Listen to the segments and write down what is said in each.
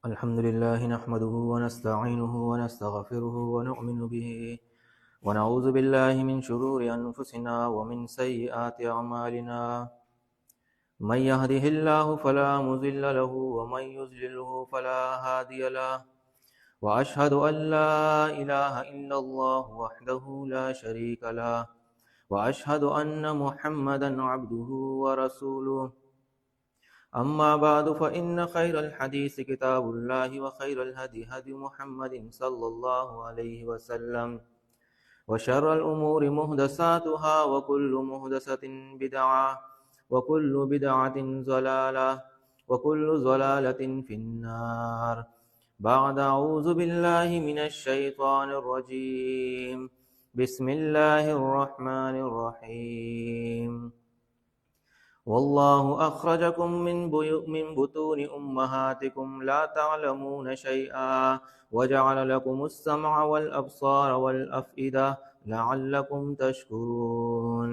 الحمد لله نحمده ونستعينه ونستغفره ونؤمن به ونعوذ بالله من شرور أنفسنا ومن سيئات أعمالنا من يهده الله فلا مضل له ومن يضلله فلا هادي له وأشهد أن لا إله إلا الله وحده لا شريك له وأشهد أن محمدا عبده ورسوله أما بعد فإن خير الحديث كتاب الله وخير الهدي هدي محمد صلى الله عليه وسلم وشر الأمور محدثاتها وكل محدثة بدعة وكل بدعة ضلالة وكل ضلالة في النار. بعد أعوذ بالله من الشيطان الرجيم. بسم الله الرحمن الرحيم. والله أخرجكم من بطون أمهاتكم لا تعلمون شيئا وجعل لكم السمع والأبصار والأفئدة لعلكم تشكرون.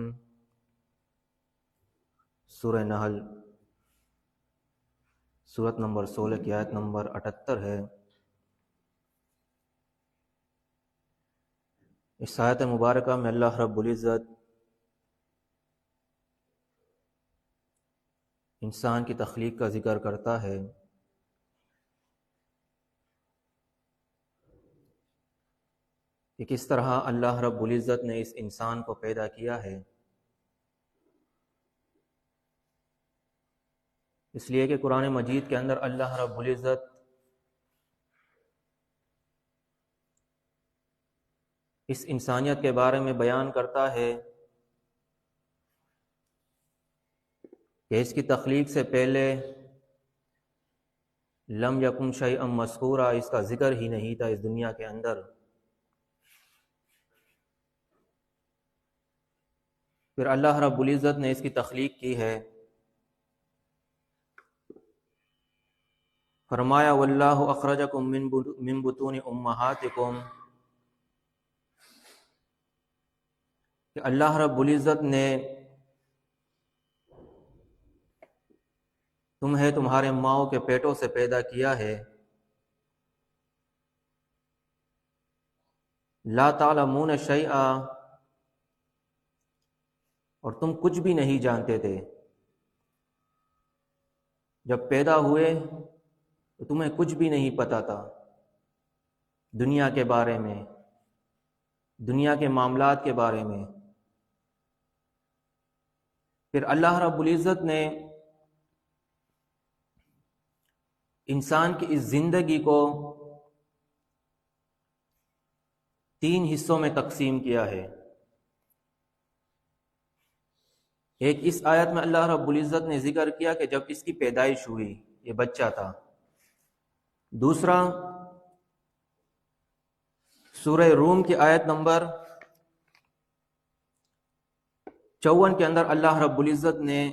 سورہ نحل سورت نمبر 16 کی آیت نمبر 78 ہے. اس آیت مبارکہ میں اللہ رب العزت انسان کی تخلیق کا ذکر کرتا ہے کہ کس طرح اللہ رب العزت نے اس انسان کو پیدا کیا ہے. اس لیے کہ قرآن مجید کے اندر اللہ رب العزت اس انسانیت کے بارے میں بیان کرتا ہے کہ اس کی تخلیق سے پہلے لم یکن شیئا مذکورا، اس کا ذکر ہی نہیں تھا اس دنیا کے اندر. پھر اللہ رب العزت نے اس کی تخلیق کی ہے. فرمایا واللہ اخرجکم من بطون امہاتکم، کہ اللہ رب العزت نے تمہیں تمہارے ماؤں کے پیٹوں سے پیدا کیا ہے. لا تعلمون شیئا، اور تم کچھ بھی نہیں جانتے تھے. جب پیدا ہوئے تو تمہیں کچھ بھی نہیں پتا تھا دنیا کے بارے میں، دنیا کے معاملات کے بارے میں. پھر اللہ رب العزت نے انسان کی اس زندگی کو 3 حصوں میں تقسیم کیا ہے. ایک اس آیت میں اللہ رب العزت نے ذکر کیا کہ جب اس کی پیدائش ہوئی، یہ بچہ تھا. دوسرا سورہ روم کی آیت نمبر 54 کے اندر اللہ رب العزت نے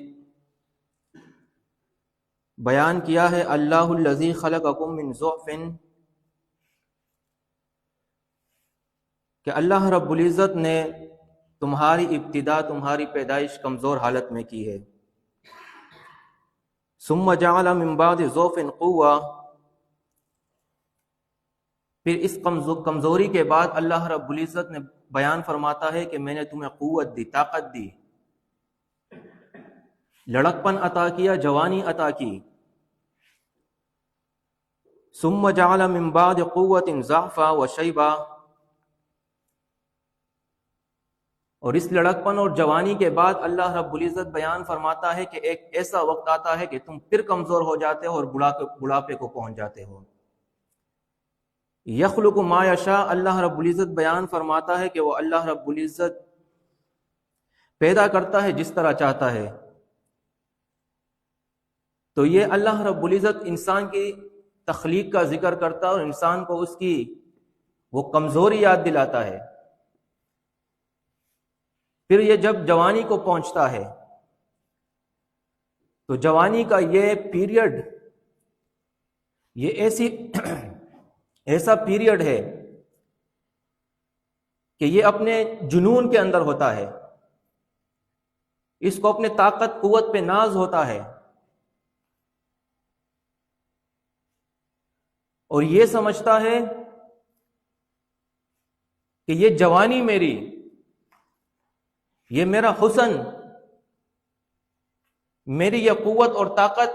بیان کیا ہے اللہ الذی خلقکم من ضعف، کہ اللہ رب العزت نے تمہاری ابتدا، تمہاری پیدائش کمزور حالت میں کی ہے. ثم جعل من بعد ضعف قوة، پھر اس کمزوری کے بعد اللہ رب العزت نے بیان فرماتا ہے کہ میں نے تمہیں قوت دی، طاقت دی، لڑکپن عطا کیا، جوانی عطا کی. ثم جعل من بعد قوة ضعفا وشیبا، اور اس لڑکپن اور جوانی کے بعد اللہ رب العزت بیان فرماتا ہے کہ ایک ایسا وقت آتا ہے کہ تم پھر کمزور ہو جاتے ہو اور بڑھاپے کو پہنچ جاتے ہو. یخلق ما یشاء، اللہ رب العزت بیان فرماتا ہے کہ وہ اللہ رب العزت پیدا کرتا ہے جس طرح چاہتا ہے. تو یہ اللہ رب العزت انسان کی تخلیق کا ذکر کرتا ہے اور انسان کو اس کی وہ کمزوری یاد دلاتا ہے. پھر یہ جب جوانی کو پہنچتا ہے تو جوانی کا یہ پیریڈ، یہ ایسا پیریڈ ہے کہ یہ اپنے جنون کے اندر ہوتا ہے، اس کو اپنے طاقت قوت پہ ناز ہوتا ہے. اور یہ سمجھتا ہے کہ یہ جوانی میری، یہ میرا حسن، میری یہ قوت اور طاقت،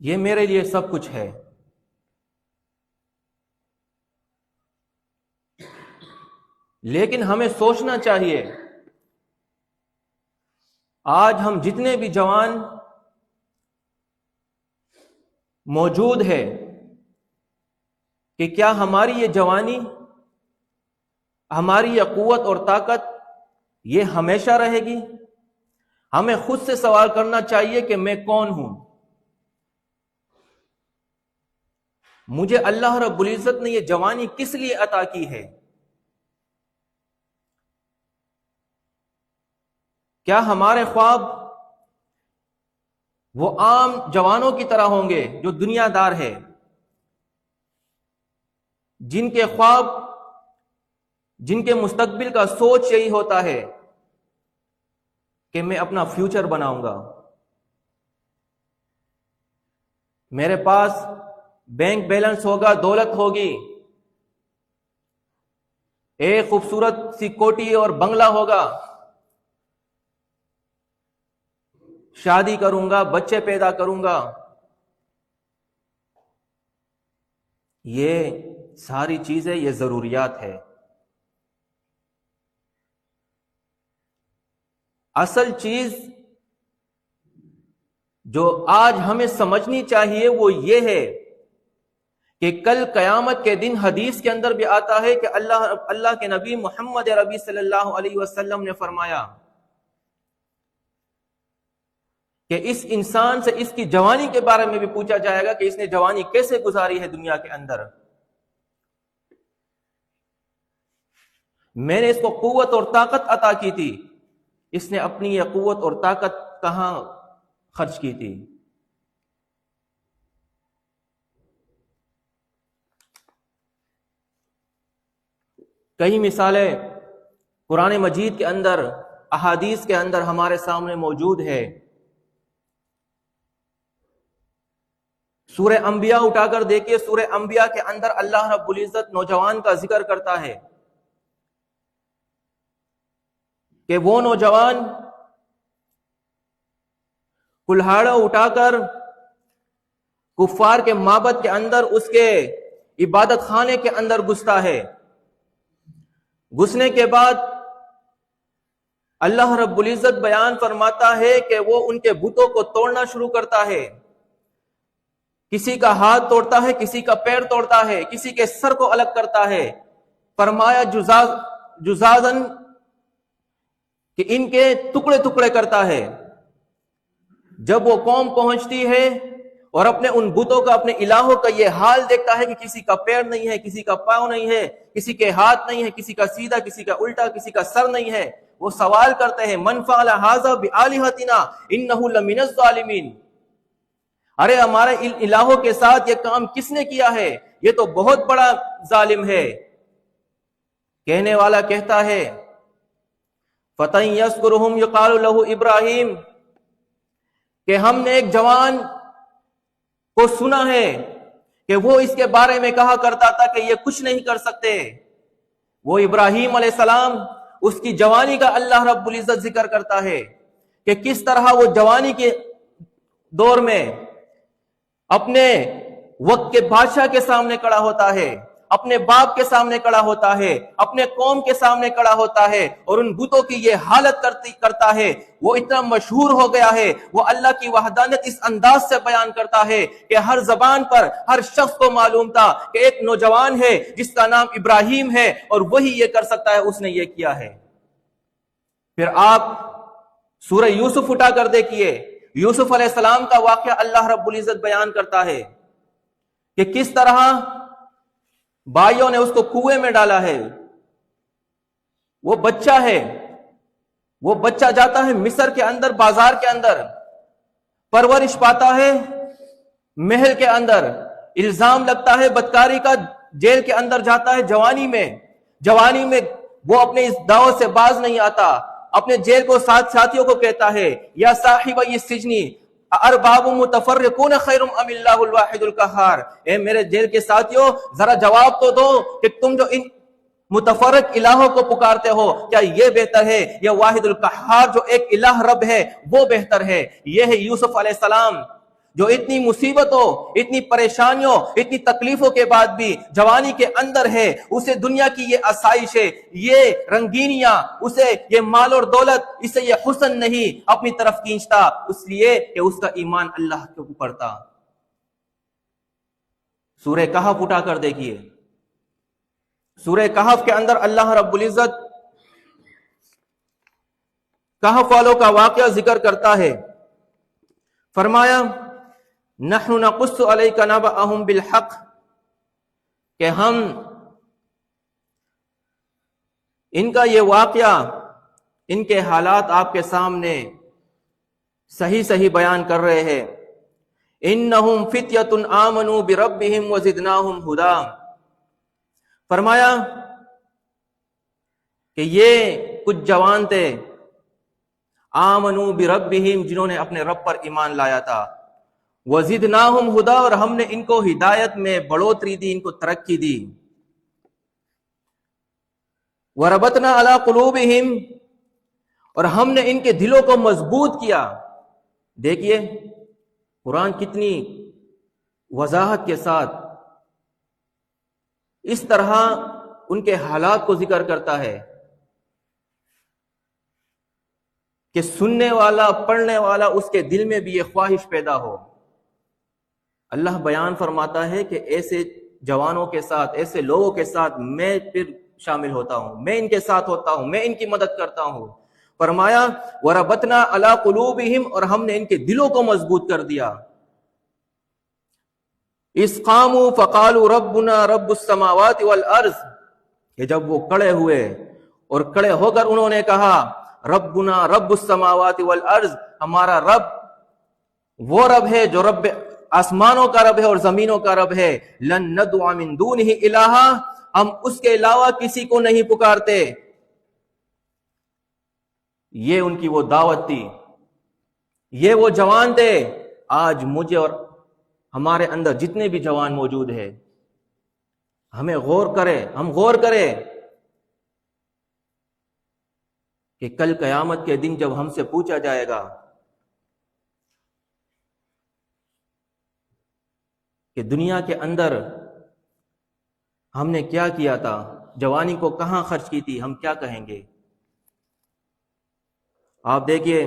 یہ میرے لیے سب کچھ ہے۔ لیکن ہمیں سوچنا چاہیے، آج ہم جتنے بھی جوان موجود ہے، کہ کیا ہماری یہ جوانی، ہماری یہ قوت اور طاقت یہ ہمیشہ رہے گی؟ ہمیں خود سے سوال کرنا چاہیے کہ میں کون ہوں؟ مجھے اللہ رب العزت نے یہ جوانی کس لیے عطا کی ہے؟ کیا ہمارے خواب وہ عام جوانوں کی طرح ہوں گے جو دنیا دار ہے، جن کے خواب، جن کے مستقبل کا سوچ یہی ہوتا ہے کہ میں اپنا فیوچر بناؤں گا، میرے پاس بینک بیلنس ہوگا، دولت ہوگی، ایک خوبصورت سی کوٹھی اور بنگلہ ہوگا، شادی کروں گا، بچے پیدا کروں گا؟ یہ ساری چیزیں، یہ ضروریات ہے۔ اصل چیز جو آج ہمیں سمجھنی چاہیے وہ یہ ہے کہ کل قیامت کے دن حدیث کے اندر بھی آتا ہے کہ اللہ کے نبی محمد عربی صلی اللہ علیہ وسلم نے فرمایا کہ اس انسان سے اس کی جوانی کے بارے میں بھی پوچھا جائے گا کہ اس نے جوانی کیسے گزاری ہے دنیا کے اندر۔ میں نے اس کو قوت اور طاقت عطا کی تھی، اس نے اپنی یہ قوت اور طاقت کہاں خرچ کی تھی؟ کئی مثالیں قرآن مجید کے اندر، احادیث کے اندر ہمارے سامنے موجود ہے۔ سورہ انبیاء اٹھا کر دیکھیے، سورہ انبیاء کے اندر اللہ رب العزت نوجوان کا ذکر کرتا ہے کہ وہ نوجوان کلہاڑا اٹھا کر کفار کے معبد کے اندر، اس کے عبادت خانے کے اندر گھستا ہے۔ گھسنے کے بعد اللہ رب العزت بیان فرماتا ہے کہ وہ ان کے بتوں کو توڑنا شروع کرتا ہے، کسی کا ہاتھ توڑتا ہے، کسی کا پیر توڑتا ہے، کسی کے سر کو الگ کرتا ہے۔ فرمایا جزازن کہ ان کے ٹکڑے ٹکڑے کرتا ہے۔ جب وہ قوم پہنچتی ہے اور اپنے ان بتوں کا، اپنے الہوں کا یہ حال دیکھتا ہے کہ کسی کا پیر نہیں ہے، کسی کا پاؤں نہیں ہے، کسی کے ہاتھ نہیں ہے، کسی کا سیدھا، کسی کا الٹا، کسی کا سر نہیں ہے، وہ سوال کرتے ہیں من فعل ھذا بآلہتنا انہ لمن الظالمین، ارے ہمارے الہوں کے ساتھ یہ کام کس نے کیا ہے؟ یہ تو بہت بڑا ظالم ہے۔ کہنے والا کہتا ہے فَتَن يَذْكُرُهُمْ يُقَالُ لَهُ ابراہیم، کہ ہم نے ایک جوان کو سنا ہے کہ وہ اس کے بارے میں کہا کرتا تھا کہ یہ کچھ نہیں کر سکتے۔ وہ ابراہیم علیہ السلام، اس کی جوانی کا اللہ رب العزت ذکر کرتا ہے کہ کس طرح وہ جوانی کے دور میں اپنے وقت کے بادشاہ کے سامنے کھڑا ہوتا ہے، اپنے باپ کے سامنے کھڑا ہوتا ہے، اپنے قوم کے سامنے کھڑا ہوتا ہے اور ان بتوں کی یہ حالت کرتا ہے۔ وہ اتنا مشہور ہو گیا ہے، وہ اللہ کی وحدانیت اس انداز سے بیان کرتا ہے کہ ہر زبان پر ہر شخص کو معلوم تھا کہ ایک نوجوان ہے جس کا نام ابراہیم ہے اور وہی یہ کر سکتا ہے، اس نے یہ کیا ہے۔ پھر آپ سورہ یوسف اٹھا کر دیکھیے، یوسف علیہ السلام کا واقعہ اللہ رب العزت بیان کرتا ہے کہ کس طرح بھائیوں نے اس کو کنویں میں ڈالا ہے۔ وہ بچہ ہے، وہ بچہ جاتا ہے مصر کے اندر، بازار کے اندر پرورش پاتا ہے، محل کے اندر الزام لگتا ہے بدکاری کا، جیل کے اندر جاتا ہے جوانی میں وہ اپنے اس دعوت سے باز نہیں آتا، اپنے جیل کو ساتھیوں کو کہتا ہے یا صاحب یہ سجنی، ارباب متفرقون خیر ام اللہ الواحد القہار، اے میرے جیل کے ساتھیوں ذرا جواب تو دو کہ تم جو ان متفرق الہوں کو پکارتے ہو، کیا یہ بہتر ہے یا واحد القہار جو ایک الہ رب ہے وہ بہتر ہے؟ یہ ہے یوسف علیہ السلام جو اتنی مصیبتوں، اتنی پریشانیوں، اتنی تکلیفوں کے بعد بھی جوانی کے اندر ہے، اسے دنیا کی یہ آسائش ہے، یہ رنگینیاں، اسے یہ مال اور دولت، اسے یہ حسن نہیں اپنی طرف کھینچتا، اس لیے کہ اس کا ایمان اللہ کے اوپر تھا۔ سورہ کہف اٹھا کر دیکھیے، سورہ کہف کے اندر اللہ رب العزت کہف والوں کا واقعہ ذکر کرتا ہے، فرمایا نحن نقص علیک نبأہم بالحق، کہ ہم ان کا یہ واقعہ، ان کے حالات آپ کے سامنے صحیح صحیح بیان کر رہے ہیں۔ انہم فتیۃ آمنوا بربہم وزدناہم ہدی، فرمایا کہ یہ کچھ جوان تھے، آمنوا بربہم، جنہوں نے اپنے رب پر ایمان لایا تھا، وزدناہم ہدی، اور ہم نے ان کو ہدایت میں بڑھوتری دی، ان کو ترقی دی، وربطنا علی قلوبہم، اور ہم نے ان کے دلوں کو مضبوط کیا۔ دیکھیے قرآن کتنی وضاحت کے ساتھ اس طرح ان کے حالات کو ذکر کرتا ہے کہ سننے والا، پڑھنے والا، اس کے دل میں بھی یہ خواہش پیدا ہو۔ اللہ بیان فرماتا ہے کہ ایسے جوانوں کے ساتھ، ایسے لوگوں کے ساتھ میں پھر شامل ہوتا ہوں، میں ان کے ساتھ ہوتا ہوں، میں ان کی مدد کرتا ہوں۔ فرمایا وَرَبَطْنَا عَلَىٰ قُلُوبِهِمْ، اور ہم نے ان کے دلوں کو مضبوط کر دیا۔ اِذْ قَامُوا فَقَالُوا رَبُّنَا رَبُّ السَّمَاوَاتِ وَالْأَرْضِ، کہ جب وہ کھڑے ہوئے اور کھڑے ہو کر انہوں نے کہا ربنا رب السماوات والارض، ہمارا رب وہ رب ہے جو رب آسمانوں کا رب ہے اور زمینوں کا رب ہے، لن ندعو من دونہ الہا، ہم اس کے علاوہ کسی کو نہیں پکارتے۔ یہ ان کی وہ دعوت تھی، یہ وہ جوان تھے۔ آج مجھے اور ہمارے اندر جتنے بھی جوان موجود ہیں، ہم غور کریں کہ کل قیامت کے دن جب ہم سے پوچھا جائے گا کہ دنیا کے اندر ہم نے کیا کیا تھا، جوانی کو کہاں خرچ کی تھی، ہم کیا کہیں گے؟ آپ دیکھیے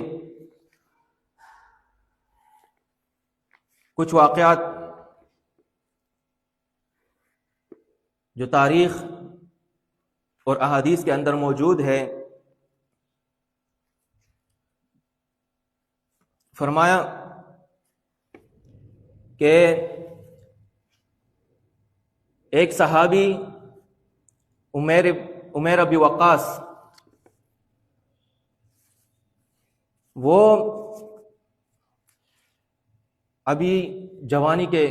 کچھ واقعات جو تاریخ اور احادیث کے اندر موجود ہے۔ فرمایا کہ ایک صحابی عمیر ابی وقاص، وہ ابھی جوانی کے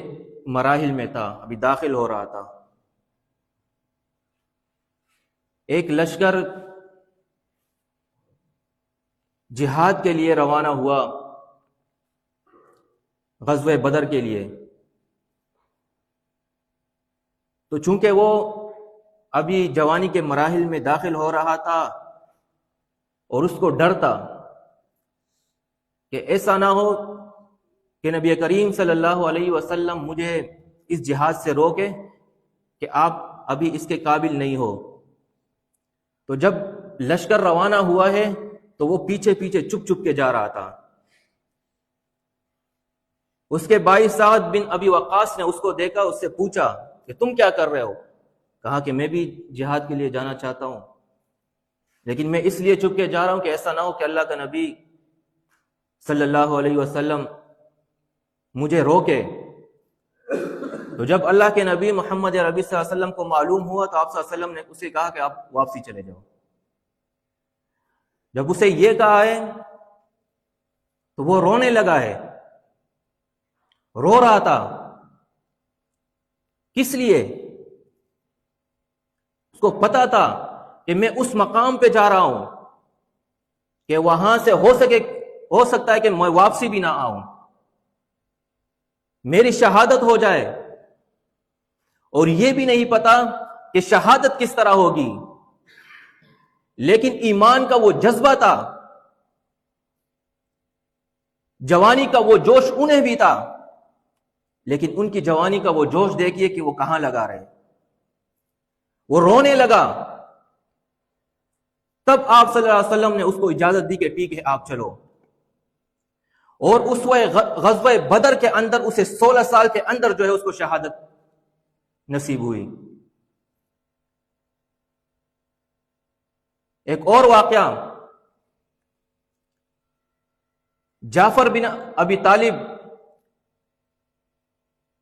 مراحل میں تھا، ابھی داخل ہو رہا تھا۔ ایک لشکر جہاد کے لیے روانہ ہوا، غزوہ بدر کے لیے۔ تو چونکہ وہ ابھی جوانی کے مراحل میں داخل ہو رہا تھا اور اس کو ڈر تھا کہ ایسا نہ ہو کہ نبی کریم صلی اللہ علیہ وسلم مجھے اس جہاد سے روکے کہ آپ ابھی اس کے قابل نہیں ہو۔ تو جب لشکر روانہ ہوا ہے تو وہ پیچھے پیچھے چپ چپ کے جا رہا تھا۔ اس کے بھائی سعد بن ابی وقاص نے اس کو دیکھا، اس سے پوچھا کہ تم کیا کر رہے ہو؟ کہا کہ میں بھی جہاد کے لیے جانا چاہتا ہوں، لیکن میں اس لیے چپ کے جا رہا ہوں کہ ایسا نہ ہو کہ اللہ کا نبی صلی اللہ علیہ وسلم مجھے روکے۔ تو جب اللہ کے نبی محمد عربی صلی اللہ علیہ وسلم کو معلوم ہوا تو آپ صلی اللہ علیہ وسلم نے اسے کہا کہ آپ واپسی چلے جاؤ۔ جب اسے یہ کہا ہے تو وہ رونے لگا ہے، رو رہا تھا۔ کس لیے؟ اس کو پتا تھا کہ میں اس مقام پہ جا رہا ہوں کہ وہاں سے ہو سکتا ہے کہ میں واپسی بھی نہ آؤں۔ میری شہادت ہو جائے، اور یہ بھی نہیں پتا کہ شہادت کس طرح ہوگی، لیکن ایمان کا وہ جذبہ تھا، جوانی کا وہ جوش انہیں بھی تھا، لیکن ان کی جوانی کا وہ جوش دیکھیے کہ وہ کہاں لگا رہے، وہ رونے لگا۔ تب آپ صلی اللہ علیہ وسلم نے اس کو اجازت دی کہ ٹھیک ہے آپ چلو، اور اس غزوہ بدر کے اندر اسے 16 سال کے اندر جو ہے اس کو شہادت نصیب ہوئی۔ ایک اور واقعہ، جعفر بن ابی طالب،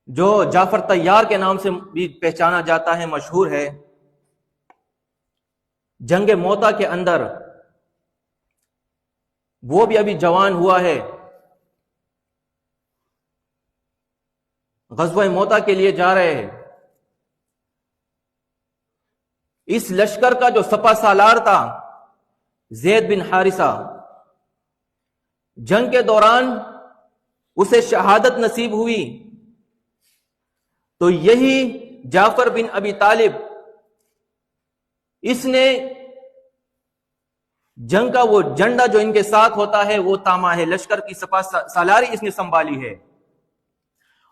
جو جعفر طیار کے نام سے بھی پہچانا جاتا ہے، مشہور ہے، جنگ موتا کے اندر وہ بھی ابھی جوان ہوا ہے، غزوہ موتا کے لیے جا رہے ہیں۔ اس لشکر کا جو سپہ سالار تھا زید بن حارثہ، جنگ کے دوران اسے شہادت نصیب ہوئی، تو یہی جعفر بن ابی طالب، اس نے جنگ کا وہ جھنڈا جو ان کے ساتھ ہوتا ہے وہ تاما ہے، لشکر کی سپہ سالاری اس نے سنبھالی ہے،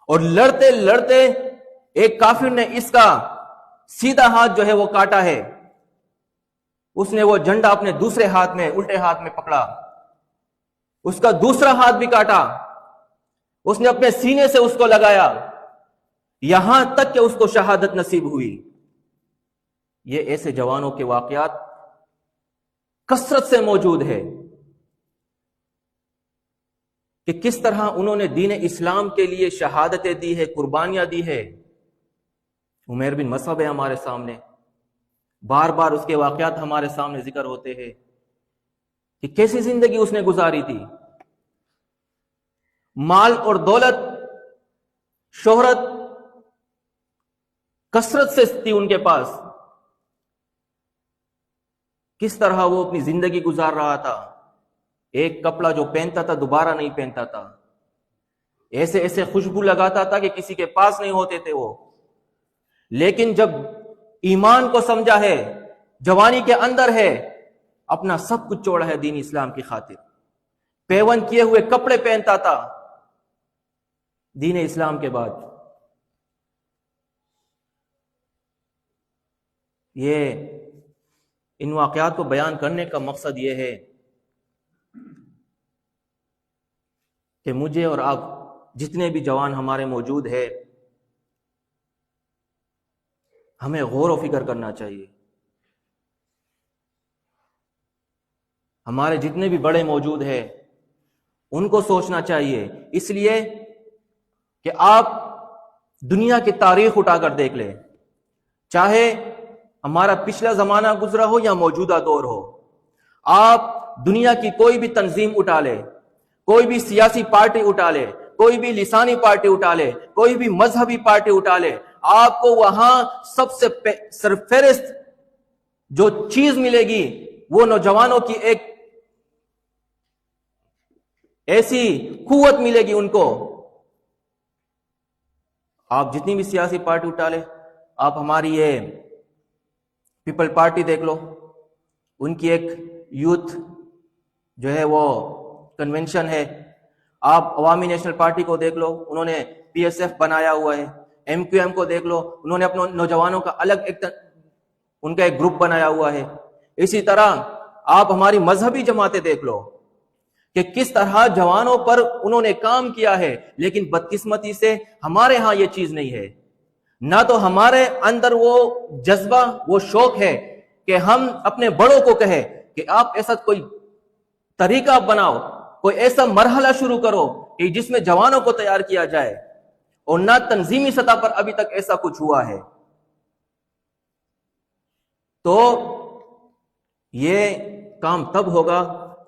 اور لڑتے لڑتے ایک کافر نے اس کا سیدھا ہاتھ جو ہے وہ کاٹا ہے، اس نے وہ جھنڈا اپنے دوسرے ہاتھ میں، الٹے ہاتھ میں پکڑا، اس کا دوسرا ہاتھ بھی کاٹا، اس نے اپنے سینے سے اس کو لگایا، یہاں تک کہ اس کو شہادت نصیب ہوئی۔ یہ ایسے جوانوں کے واقعات کثرت سے موجود ہے کہ کس طرح انہوں نے دین اسلام کے لیے شہادتیں دی ہے، قربانیاں دی ہے۔ عمیر بن مصعب ہے ہمارے سامنے، بار بار اس کے واقعات ہمارے سامنے ذکر ہوتے ہیں کہ کیسی زندگی اس نے گزاری تھی، مال اور دولت، شہرت کثرت سے تھی ان کے پاس، کس طرح وہ اپنی زندگی گزار رہا تھا، ایک کپڑا جو پہنتا تھا دوبارہ نہیں پہنتا تھا، ایسے ایسے خوشبو لگاتا تھا کہ کسی کے پاس نہیں ہوتے تھے وہ، لیکن جب ایمان کو سمجھا ہے، جوانی کے اندر ہے، اپنا سب کچھ چھوڑا ہے دین اسلام کی خاطر، پیون کیے ہوئے کپڑے پہنتا تھا دین اسلام کے بعد۔ یہ ان واقعات کو بیان کرنے کا مقصد یہ ہے کہ مجھے اور آپ جتنے بھی جوان ہمارے موجود ہیں، ہمیں غور و فکر کرنا چاہیے، ہمارے جتنے بھی بڑے موجود ہیں ان کو سوچنا چاہیے، اس لیے کہ آپ دنیا کی تاریخ اٹھا کر دیکھ لیں، چاہے ہمارا پچھلا زمانہ گزرا ہو یا موجودہ دور ہو، آپ دنیا کی کوئی بھی تنظیم اٹھا لے، کوئی بھی سیاسی پارٹی اٹھا لے، کوئی بھی لسانی پارٹی اٹھا لے، کوئی بھی مذہبی پارٹی اٹھا لے، آپ کو وہاں سب سے سرفہرست جو چیز ملے گی وہ نوجوانوں کی ایک ایسی قوت ملے گی ان کو۔ آپ جتنی بھی سیاسی پارٹی اٹھا لے، آپ ہماری یہ پیپل پارٹی دیکھ لو، ان کی ایک یوتھ جو ہے وہ کنونشن ہے، آپ عوامی نیشنل پارٹی کو دیکھ لو، انہوں نے پی ایس ایف بنایا ہوا ہے، ایم کیو ایم کو دیکھ لو، انہوں نے اپنے نوجوانوں کا الگ ان کا ایک گروپ بنایا ہوا ہے۔ اسی طرح آپ ہماری مذہبی جماعتیں دیکھ لو کہ کس طرح جوانوں پر انہوں نے کام کیا ہے، لیکن بدقسمتی سے ہمارے ہاں یہ چیز نہیں ہے، نہ تو ہمارے اندر وہ جذبہ، وہ شوق ہے کہ ہم اپنے بڑوں کو کہیں کہ آپ ایسا کوئی طریقہ بناؤ، کوئی ایسا مرحلہ شروع کرو کہ جس میں جوانوں کو تیار کیا جائے، اور نہ تنظیمی سطح پر ابھی تک ایسا کچھ ہوا ہے۔ تو یہ کام تب ہوگا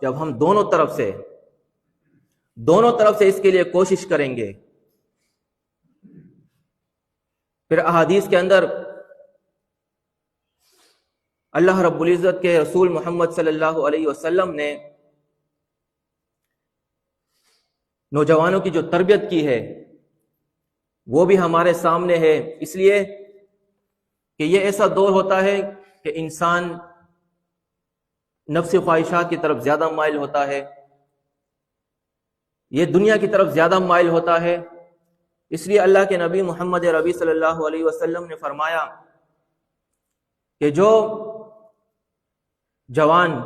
جب ہم دونوں طرف سے اس کے لیے کوشش کریں گے۔ پھر احادیث کے اندر اللہ رب العزت کے رسول محمد صلی اللہ علیہ وسلم نے نوجوانوں کی جو تربیت کی ہے، وہ بھی ہمارے سامنے ہے، اس لیے کہ یہ ایسا دور ہوتا ہے کہ انسان نفس خواہشات کی طرف زیادہ مائل ہوتا ہے، یہ دنیا کی طرف زیادہ مائل ہوتا ہے۔ اس لیے اللہ کے نبی محمد ربی صلی اللہ علیہ وسلم نے فرمایا کہ جو جوان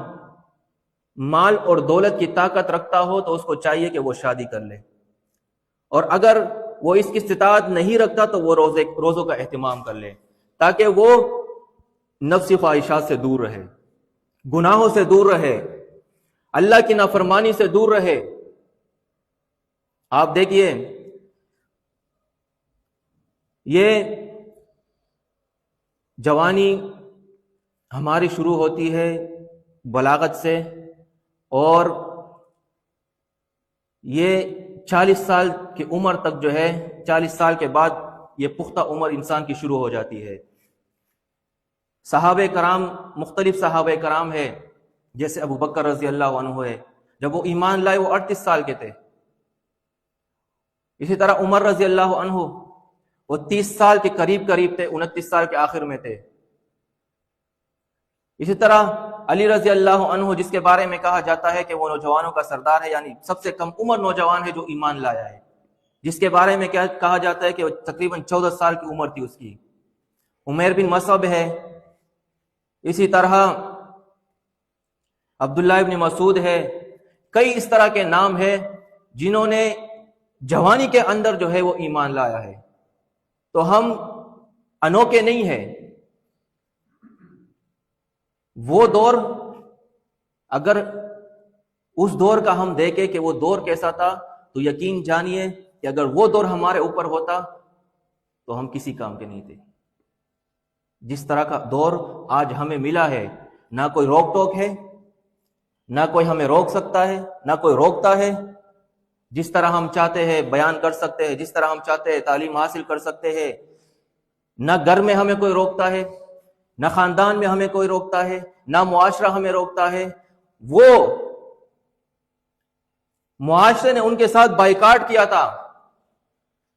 مال اور دولت کی طاقت رکھتا ہو تو اس کو چاہیے کہ وہ شادی کر لے، اور اگر وہ اس کی استطاعت نہیں رکھتا تو وہ روزوں کا اہتمام کر لے، تاکہ وہ نفسی خواہشات سے دور رہے، گناہوں سے دور رہے، اللہ کی نافرمانی سے دور رہے۔ آپ دیکھیے، یہ جوانی ہماری شروع ہوتی ہے بلاغت سے، اور یہ 40 سال کی عمر تک جو ہے، 40 سال کے بعد یہ پختہ عمر انسان کی شروع ہو جاتی ہے۔ صحابہ کرام، مختلف صحابہ کرام ہے، جیسے ابو بکر رضی اللہ عنہ ہے، جب وہ ایمان لائے وہ 38 سال کے تھے۔ اسی طرح عمر رضی اللہ عنہ، وہ 30 سال کے قریب تھے، 29 سال کے آخر میں تھے۔ اسی طرح علی رضی اللہ عنہ، جس کے بارے میں کہا جاتا ہے کہ وہ نوجوانوں کا سردار ہے، یعنی سب سے کم عمر نوجوان ہے جو ایمان لایا ہے، جس کے بارے میں کہا جاتا ہے کہ وہ تقریباً 14 سال کی عمر تھی اس کی۔ عمیر بن مصعب ہے، اسی طرح عبداللہ ابن مسعود ہے، کئی اس طرح کے نام ہیں جنہوں نے جوانی کے اندر جو ہے وہ ایمان لایا ہے۔ تو ہم انوکھے نہیں ہیں۔ وہ دور، اگر اس دور کا ہم دیکھیں کہ وہ دور کیسا تھا، تو یقین جانیے کہ اگر وہ دور ہمارے اوپر ہوتا تو ہم کسی کام کے نہیں تھے۔ جس طرح کا دور آج ہمیں ملا ہے، نہ کوئی روک ٹوک ہے، نہ کوئی ہمیں روک سکتا ہے، نہ کوئی روکتا ہے۔ جس طرح ہم چاہتے ہیں بیان کر سکتے ہیں، جس طرح ہم چاہتے ہیں تعلیم حاصل کر سکتے ہیں۔ نہ گھر میں ہمیں کوئی روکتا ہے، نہ خاندان میں ہمیں کوئی روکتا ہے، نہ معاشرہ ہمیں روکتا ہے۔ وہ معاشرے نے ان کے ساتھ بائیکاٹ کیا تھا،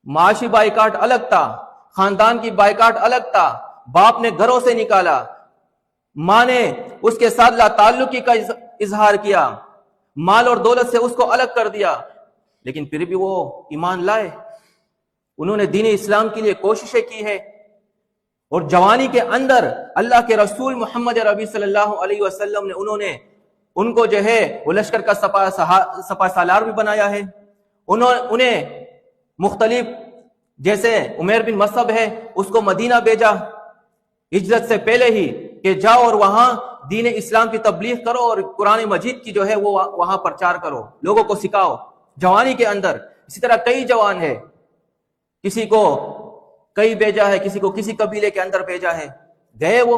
معاشی بائیکاٹ الگ تھا، خاندان کی بائیکاٹ الگ تھا۔ باپ نے گھروں سے نکالا، ماں نے اس کے ساتھ لا تعلقی کا اظہار کیا، مال اور دولت سے اس کو الگ کر دیا، لیکن پھر بھی وہ ایمان لائے۔ انہوں نے دین اسلام کے لیے کوششیں کی ہے، اور جوانی کے اندر اللہ کے رسول محمد ربی صلی اللہ علیہ وسلم نے ان کو جو ہے وہ لشکر کا سپہ سالار بھی بنایا ہے۔ انہیں مختلف، جیسے عمیر بن مصعب ہے، اس کو مدینہ بھیجا ہجرت سے پہلے ہی کہ جاؤ اور وہاں دین اسلام کی تبلیغ کرو اور قرآن مجید کی جو ہے وہ وہاں پرچار کرو، لوگوں کو سکھاؤ جوانی کے اندر۔ اسی طرح کئی جوان ہے، کسی کو کئی بھیجا ہے، کسی کو کسی قبیلے کے اندر بھیجا ہے، گئے وہ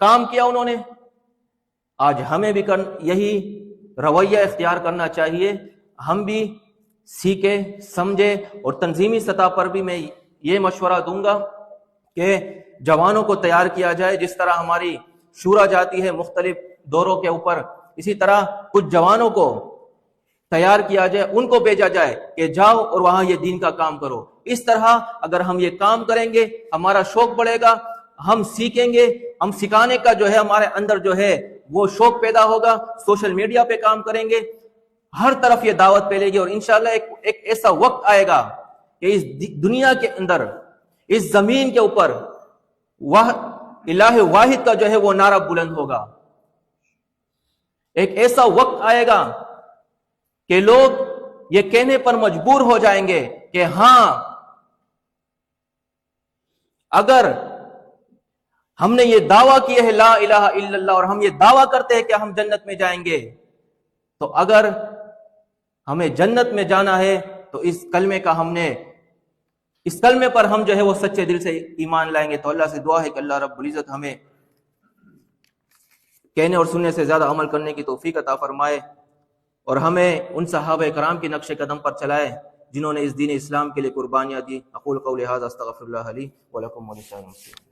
کام کیا انہوں نے۔ آج ہمیں بھی یہی رویہ اختیار کرنا چاہیے، ہم بھی سیکھیں، سمجھیں، اور تنظیمی سطح پر بھی میں یہ مشورہ دوں گا کہ جوانوں کو تیار کیا جائے، جس طرح ہماری شورا جاتی ہے مختلف دوروں کے اوپر، اسی طرح کچھ جوانوں کو تیار کیا جائے، ان کو بھیجا جائے کہ جاؤ اور وہاں یہ دین کا کام کرو۔ اس طرح اگر ہم یہ کام کریں گے، ہمارا شوق بڑھے گا، ہم سیکھیں گے، ہم سکھانے کا جو ہے ہمارے اندر جو ہے وہ شوق پیدا ہوگا، سوشل میڈیا پہ کام کریں گے، ہر طرف یہ دعوت پھیلے گی، اور انشاءاللہ ایک ایسا وقت آئے گا کہ اس دنیا کے اندر، اس زمین کے اوپر الہ واحد کا جو ہے وہ نعرہ بلند ہوگا۔ ایک ایسا وقت آئے گا کہ لوگ یہ کہنے پر مجبور ہو جائیں گے کہ ہاں، اگر ہم نے یہ دعویٰ کیا ہے لا الہ الا اللہ، اور ہم یہ دعویٰ کرتے ہیں کہ ہم جنت میں جائیں گے، تو اگر ہمیں جنت میں جانا ہے تو اس کلمے پر ہم جو ہے وہ سچے دل سے ایمان لائیں گے۔ تو اللہ سے دعا ہے کہ اللہ رب العزت ہمیں کہنے اور سننے سے زیادہ عمل کرنے کی توفیق عطا فرمائے، اور ہمیں ان صحابہ کرام کے نقش قدم پر چلائے جنہوں نے اس دین اسلام کے لیے قربانیاں دی۔ اقول قولی ھذا استغفر اللہ لی ولکم ولسائر المسلمین۔